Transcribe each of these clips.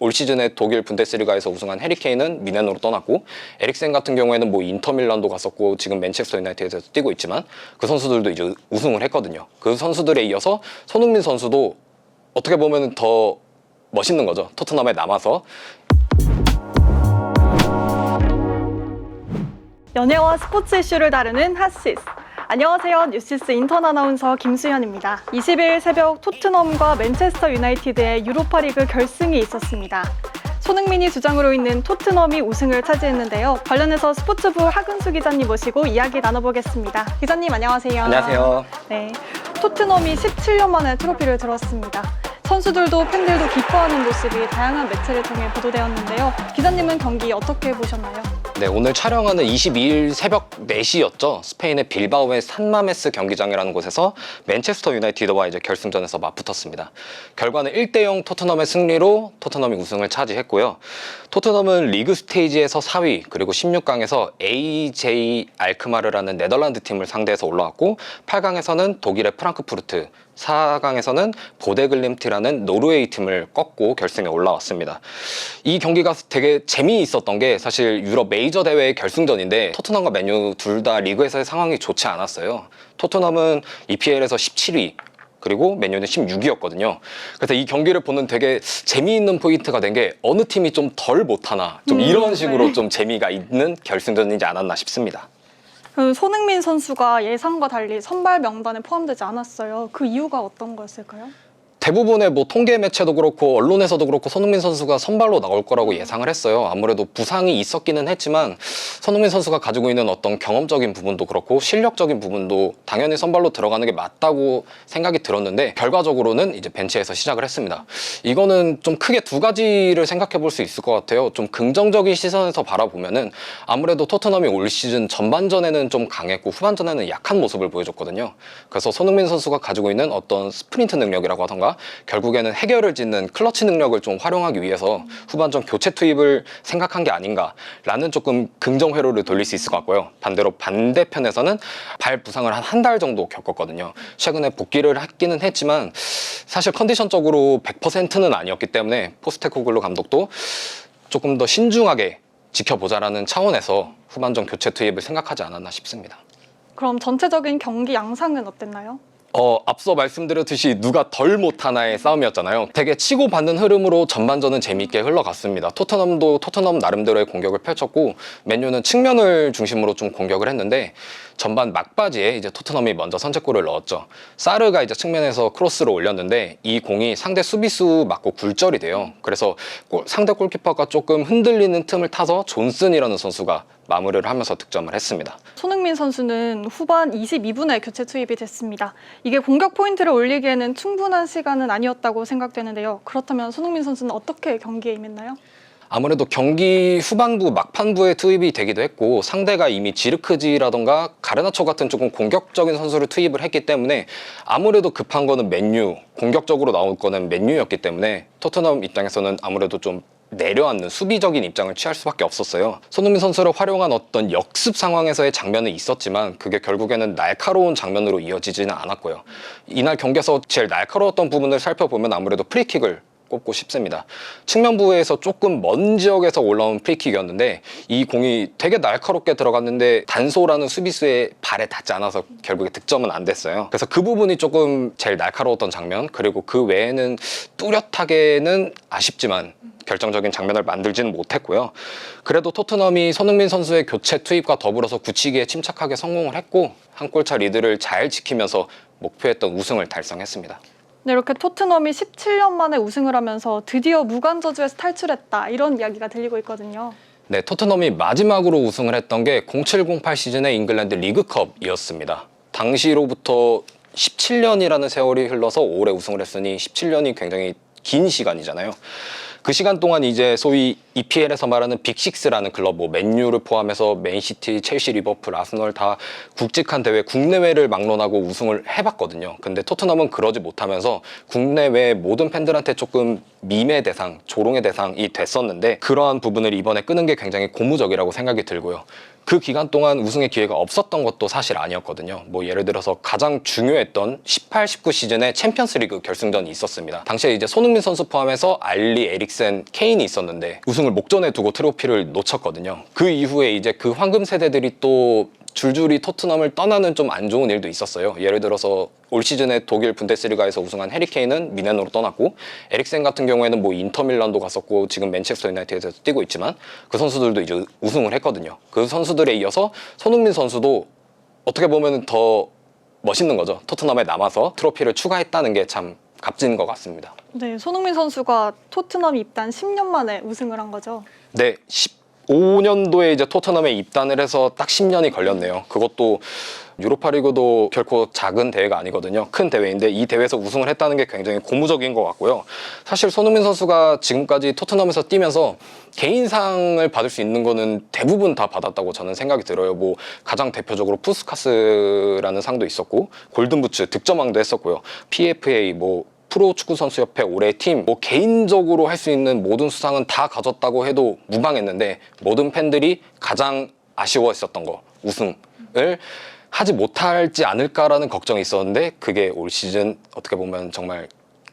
올 시즌에 독일 분데스리가에서 우승한 해리 케인은 미넨으로 떠났고, 에릭센 같은 경우에는 뭐 인터밀란도 갔었고 지금 맨체스터 유나이티드에서 뛰고 있지만 그 선수들도 이제 우승을 했거든요. 그 선수들에 이어서 손흥민 선수도 어떻게 보면 더 멋있는 거죠. 토트넘에 남아서. 연예와 스포츠 이슈를 다루는 핫시스. 안녕하세요. 뉴시스 인턴 아나운서 김수현입니다. 20일 새벽 토트넘과 맨체스터 유나이티드의 유로파리그 결승이 있었습니다. 손흥민이 주장으로 있는 토트넘이 우승을 차지했는데요. 관련해서 스포츠부 하근수 기자님 모시고 이야기 나눠보겠습니다. 기자님 안녕하세요. 안녕하세요. 네, 토트넘이 17년 만에 트로피를 들었습니다. 선수들도 팬들도 기뻐하는 모습이 다양한 매체를 통해 보도되었는데요. 기자님은 경기 어떻게 보셨나요? 네, 오늘 촬영하는 22일 새벽 4시였죠. 스페인의 빌바오의 산마메스 경기장이라는 곳에서 맨체스터 유나이티드와 이제 결승전에서 맞붙었습니다. 결과는 1대0 토트넘의 승리로 토트넘이 우승을 차지했고요. 토트넘은 리그 스테이지에서 4위, 그리고 16강에서 AJ 알크마르라는 네덜란드 팀을 상대해서 올라왔고, 8강에서는 독일의 프랑크푸르트, 4강에서는 보데글림트라는 노르웨이 팀을 꺾고 결승에 올라왔습니다. 이 경기가 되게 재미있었던 게 사실 유럽 메이저 대회의 결승전인데 토트넘과 맨유 둘 다 리그에서의 상황이 좋지 않았어요. 토트넘은 EPL에서 17위, 그리고 맨유는 16위였거든요. 그래서 이 경기를 보는 되게 재미있는 포인트가 된 게 어느 팀이 좀 덜 못하나, 좀 이런 식으로 좀 재미가 있는 결승전이지 않았나 싶습니다. 손흥민 선수가 예상과 달리 선발 명단에 포함되지 않았어요. 그 이유가 어떤 거였을까요? 대부분의 뭐 통계 매체도 그렇고 언론에서도 그렇고 손흥민 선수가 선발로 나올 거라고 예상을 했어요. 아무래도 부상이 있었기는 했지만 손흥민 선수가 가지고 있는 어떤 경험적인 부분도 그렇고 실력적인 부분도 당연히 선발로 들어가는 게 맞다고 생각이 들었는데, 결과적으로는 이제 벤치에서 시작을 했습니다. 이거는 좀 크게 두 가지를 생각해 볼 수 있을 것 같아요. 좀 긍정적인 시선에서 바라보면은 아무래도 토트넘이 올 시즌 전반전에는 좀 강했고 후반전에는 약한 모습을 보여줬거든요. 그래서 손흥민 선수가 가지고 있는 어떤 스프린트 능력이라고 하던가 결국에는 해결을 짓는 클러치 능력을 좀 활용하기 위해서 후반전 교체 투입을 생각한 게 아닌가라는 조금 긍정 회로를 돌릴 수 있을 것 같고요. 반대로 반대편에서는 발 부상을 한 달 정도 겪었거든요. 최근에 복귀를 했기는 했지만 사실 컨디션적으로 100%는 아니었기 때문에 포스테코글루 감독도 조금 더 신중하게 지켜보자라는 차원에서 후반전 교체 투입을 생각하지 않았나 싶습니다. 그럼 전체적인 경기 양상은 어땠나요? 앞서 말씀드렸듯이 누가 덜 못하나의 싸움이었잖아요. 되게 치고받는 흐름으로 전반전은 재미있게 흘러갔습니다. 토트넘도 토트넘 나름대로의 공격을 펼쳤고, 맨유는 측면을 중심으로 좀 공격을 했는데 전반 막바지에 이제 토트넘이 먼저 선제골을 넣었죠. 사르가 이제 측면에서 크로스를 올렸는데 이 공이 상대 수비수 맞고 굴절이 돼요. 그래서 상대 골키퍼가 조금 흔들리는 틈을 타서 존슨이라는 선수가 마무리를 하면서 득점을 했습니다. 손흥민 선수는 후반 22분에 교체 투입이 됐습니다. 이게 공격 포인트를 올리기에는 충분한 시간은 아니었다고 생각되는데요. 그렇다면 손흥민 선수는 어떻게 경기에 임했나요? 아무래도 경기 후반부 막판부에 투입이 되기도 했고, 상대가 이미 지르크지라던가 가르나초 같은 조금 공격적인 선수를 투입을 했기 때문에 아무래도 급한 거는 맨유, 공격적으로 나올 거는 맨유였기 때문에 토트넘 입장에서는 아무래도 좀 내려앉는 수비적인 입장을 취할 수밖에 없었어요. 손흥민 선수를 활용한 어떤 역습 상황에서의 장면은 있었지만 그게 결국에는 날카로운 장면으로 이어지지는 않았고요. 이날 경기에서 제일 날카로웠던 부분을 살펴보면 아무래도 프리킥을 꼽고 싶습니다. 측면부에서 조금 먼 지역에서 올라온 프리킥이었는데 이 공이 되게 날카롭게 들어갔는데 단소라는 수비수의 발에 닿지 않아서 결국에 득점은 안 됐어요. 그래서 그 부분이 조금 제일 날카로웠던 장면, 그리고 그 외에는 뚜렷하게는 아쉽지만 결정적인 장면을 만들지는 못했고요. 그래도 토트넘이 손흥민 선수의 교체 투입과 더불어서 굳히기에 침착하게 성공을 했고 한 골차 리드를 잘 지키면서 목표했던 우승을 달성했습니다. 네, 이렇게 토트넘이 17년 만에 우승을 하면서 드디어 무관저주에서 탈출했다, 이런 이야기가 들리고 있거든요. 네, 토트넘이 마지막으로 우승을 했던 게 07-08 시즌의 잉글랜드 리그컵이었습니다. 당시로부터 17년이라는 세월이 흘러서 올해 우승을 했으니 17년이 굉장히 긴 시간이잖아요. 그 시간 동안 이제 소위 EPL에서 말하는 빅6라는 클럽, 뭐 맨유를 포함해서 맨시티, 첼시, 리버풀, 아스널 다 굵직한 대회, 국내외를 막론하고 우승을 해봤거든요. 근데 토트넘은 그러지 못하면서 국내외 모든 팬들한테 조금 밈의 대상, 조롱의 대상이 됐었는데 그러한 부분을 이번에 끄는 게 굉장히 고무적이라고 생각이 들고요. 그 기간 동안 우승의 기회가 없었던 것도 사실 아니었거든요. 뭐 예를 들어서 가장 중요했던 18, 19 시즌에 챔피언스리그 결승전이 있었습니다. 당시에 이제 손흥민 선수 포함해서 알리, 에릭센, 케인이 있었는데 우승을 목전에 두고 트로피를 놓쳤거든요. 그 이후에 이제 그 황금 세대들이 또 줄줄이 토트넘을 떠나는 좀 안 좋은 일도 있었어요. 예를 들어서 올 시즌에 독일 분데스리가에서 우승한 해리 케인은 미넨으로 떠났고, 에릭센 같은 경우에는 뭐 인터밀란도 갔었고 지금 맨체스터 유나이티드에서 뛰고 있지만 그 선수들도 이제 우승을 했거든요. 그 선수들에 이어서 손흥민 선수도 어떻게 보면 더 멋있는 거죠. 토트넘에 남아서 트로피를 추가했다는 게 참 값진 것 같습니다. 네, 손흥민 선수가 토트넘 입단 10년 만에 우승을 한 거죠. 네, 15년도에 이제 토트넘에 입단을 해서 딱 10년이 걸렸네요. 그것도 유로파리그도 결코 작은 대회가 아니거든요. 큰 대회인데 이 대회에서 우승을 했다는 게 굉장히 고무적인 것 같고요. 사실 손흥민 선수가 지금까지 토트넘에서 뛰면서 개인상을 받을 수 있는 거는 대부분 다 받았다고 저는 생각이 들어요. 뭐 가장 대표적으로 푸스카스라는 상도 있었고, 골든부츠 득점왕도 했었고요. PFA 뭐 프로축구선수협회 올해의 팀, 뭐 개인적으로 할 수 있는 모든 수상은 다 가졌다고 해도 무방했는데, 모든 팬들이 가장 아쉬워했었던 거, 우승을 하지 못할지 않을까라는 걱정이 있었는데 그게 올 시즌 어떻게 보면 정말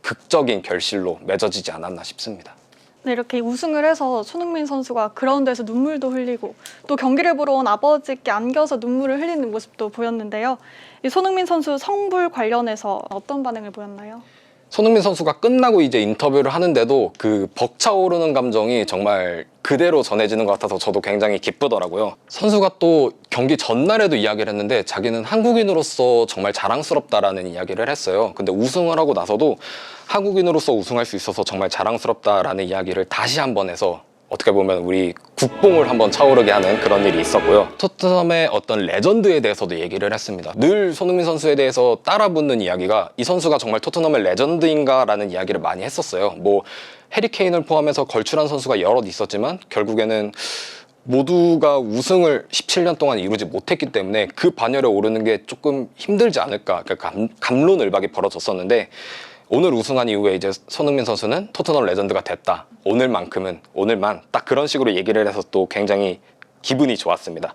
극적인 결실로 맺어지지 않았나 싶습니다. 네, 이렇게 우승을 해서 손흥민 선수가 그라운드에서 눈물도 흘리고 또 경기를 보러 온 아버지께 안겨서 눈물을 흘리는 모습도 보였는데요. 이 손흥민 선수 성불 관련해서 어떤 반응을 보였나요? 손흥민 선수가 끝나고 이제 인터뷰를 하는데도 그 벅차오르는 감정이 정말 그대로 전해지는 것 같아서 저도 굉장히 기쁘더라고요. 선수가 또 경기 전날에도 이야기를 했는데 자기는 한국인으로서 정말 자랑스럽다라는 이야기를 했어요. 근데 우승을 하고 나서도 한국인으로서 우승할 수 있어서 정말 자랑스럽다라는 이야기를 다시 한번 해서 어떻게 보면 우리 국뽕을 한번 차오르게 하는 그런 일이 있었고요. 토트넘의 어떤 레전드에 대해서도 얘기를 했습니다. 늘 손흥민 선수에 대해서 따라붙는 이야기가 이 선수가 정말 토트넘의 레전드인가 라는 이야기를 많이 했었어요. 뭐 해리 케인을 포함해서 걸출한 선수가 여럿 있었지만 결국에는 모두가 우승을 17년 동안 이루지 못했기 때문에 그 반열에 오르는 게 조금 힘들지 않을까, 그러니까 갑론을박이 벌어졌었는데, 오늘 우승한 이후에 이제 손흥민 선수는 토트넘 레전드가 됐다. 오늘만 딱 그런 식으로 얘기를 해서 또 굉장히 기분이 좋았습니다.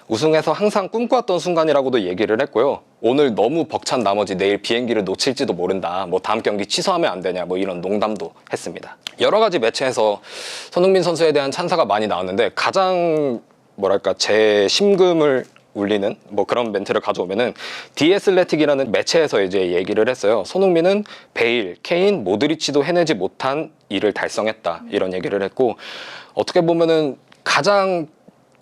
우승해서 항상 꿈꿔왔던 순간이라고도 얘기를 했고요. 오늘 너무 벅찬 나머지 내일 비행기를 놓칠지도 모른다. 뭐 다음 경기 취소하면 안 되냐. 뭐 이런 농담도 했습니다. 여러 가지 매체에서 손흥민 선수에 대한 찬사가 많이 나왔는데 가장 뭐랄까 제 심금을 울리는 뭐 그런 멘트를 가져오면은 디애슬레틱이라는 매체에서 이제 얘기를 했어요. 손흥민은 베일, 케인, 모드리치도 해내지 못한 일을 달성했다, 이런 얘기를 했고, 어떻게 보면은 가장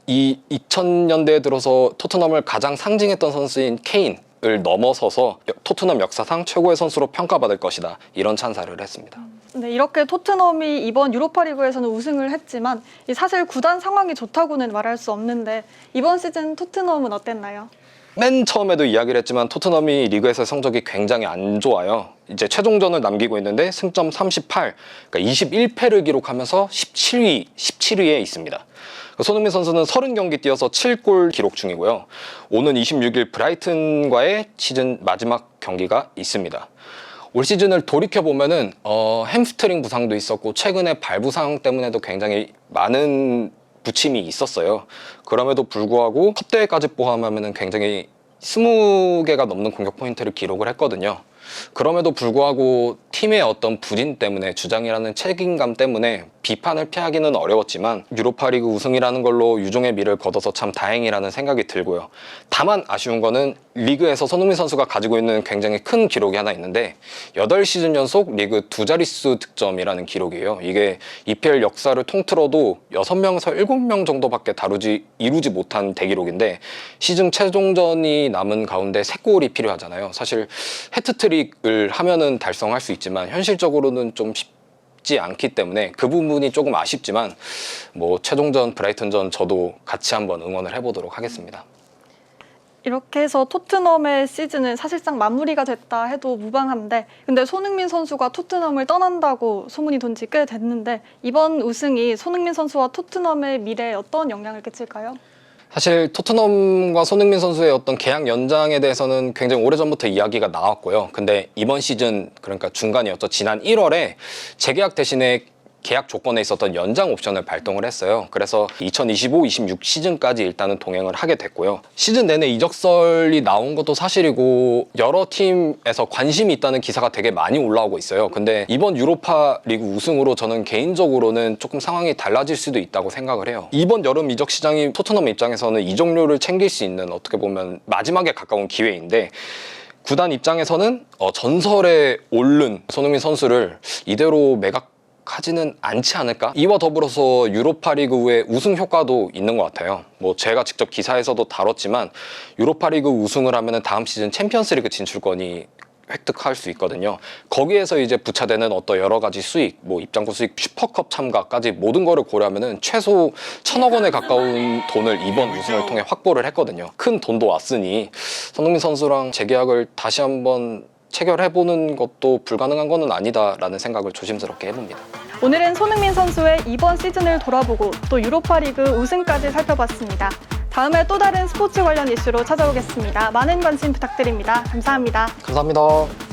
이 2000년대에 들어서 토트넘을 가장 상징했던 선수인 케인을 넘어서서 토트넘 역사상 최고의 선수로 평가받을 것이다, 이런 찬사를 했습니다. 네, 이렇게 토트넘이 이번 유로파리그에서는 우승을 했지만 사실 구단 상황이 좋다고는 말할 수 없는데 이번 시즌 토트넘은 어땠나요? 맨 처음에도 이야기를 했지만 토트넘이 리그에서 성적이 굉장히 안 좋아요. 이제 최종전을 남기고 있는데 승점 38, 그러니까 21패를 기록하면서 17위에 있습니다. 손흥민 선수는 30경기 뛰어서 7골 기록 중이고요. 오는 26일 브라이튼과의 시즌 마지막 경기가 있습니다. 올 시즌을 돌이켜보면은 햄스트링 부상도 있었고 최근에 발 부상 때문에도 굉장히 많은 부침이 있었어요. 그럼에도 불구하고 첫 대회까지 포함하면은 굉장히 20개가 넘는 공격 포인트를 기록을 했거든요. 그럼에도 불구하고 팀의 어떤 부진 때문에, 주장이라는 책임감 때문에 비판을 피하기는 어려웠지만 유로파리그 우승이라는 걸로 유종의 미를 거둬서 참 다행이라는 생각이 들고요. 다만 아쉬운 거는 리그에서 손흥민 선수가 가지고 있는 굉장히 큰 기록이 하나 있는데 8시즌 연속 리그 두 자릿수 득점이라는 기록이에요. 이게 EPL 역사를 통틀어도 6명에서 7명 정도밖에 이루지 못한 대기록인데, 시즌 최종전이 남은 가운데 3골이 필요하잖아요. 사실 해트트릭을 하면은 달성할 수 있지만 현실적으로는 좀 쉽지 않기 때문에 그 부분이 조금 아쉽지만 뭐 최종전 브라이튼전 저도 같이 한번 응원을 해보도록 하겠습니다. 이렇게 해서 토트넘의 시즌은 사실상 마무리가 됐다 해도 무방한데, 근데 손흥민 선수가 토트넘을 떠난다고 소문이 돈지 꽤 됐는데 이번 우승이 손흥민 선수와 토트넘의 미래에 어떤 영향을 끼칠까요? 사실 토트넘과 손흥민 선수의 어떤 계약 연장에 대해서는 굉장히 오래전부터 이야기가 나왔고요. 근데 이번 시즌, 그러니까 중간이었죠. 지난 1월에 재계약 대신에 계약 조건에 있었던 연장 옵션을 발동을 했어요. 그래서 2025-26 시즌까지 일단은 동행을 하게 됐고요. 시즌 내내 이적설이 나온 것도 사실이고 여러 팀에서 관심이 있다는 기사가 되게 많이 올라오고 있어요. 근데 이번 유로파 리그 우승으로 저는 개인적으로는 조금 상황이 달라질 수도 있다고 생각을 해요. 이번 여름 이적 시장이 토트넘 입장에서는 이적료를 챙길 수 있는 어떻게 보면 마지막에 가까운 기회인데 구단 입장에서는 전설에 오른 손흥민 선수를 이대로 매각하지는 않지 않을까? 이와 더불어서 유로파리그 후에 우승 효과도 있는 것 같아요. 뭐 제가 직접 기사에서도 다뤘지만 유로파리그 우승을 하면은 다음 시즌 챔피언스리그 진출권이 획득할 수 있거든요. 거기에서 이제 부차되는 어떤 여러 가지 수익, 뭐 입장권 수익, 슈퍼컵 참가까지 모든 거를 고려하면은 최소 1,000억 원에 가까운 돈을 이번 우승을 통해 확보를 했거든요. 큰 돈도 왔으니 손흥민 선수랑 재계약을 다시 한번 체결해보는 것도 불가능한 거는 아니다라는 생각을 조심스럽게 해봅니다. 오늘은 손흥민 선수의 이번 시즌을 돌아보고 또 유로파리그 우승까지 살펴봤습니다. 다음에 또 다른 스포츠 관련 이슈로 찾아오겠습니다. 많은 관심 부탁드립니다. 감사합니다. 감사합니다.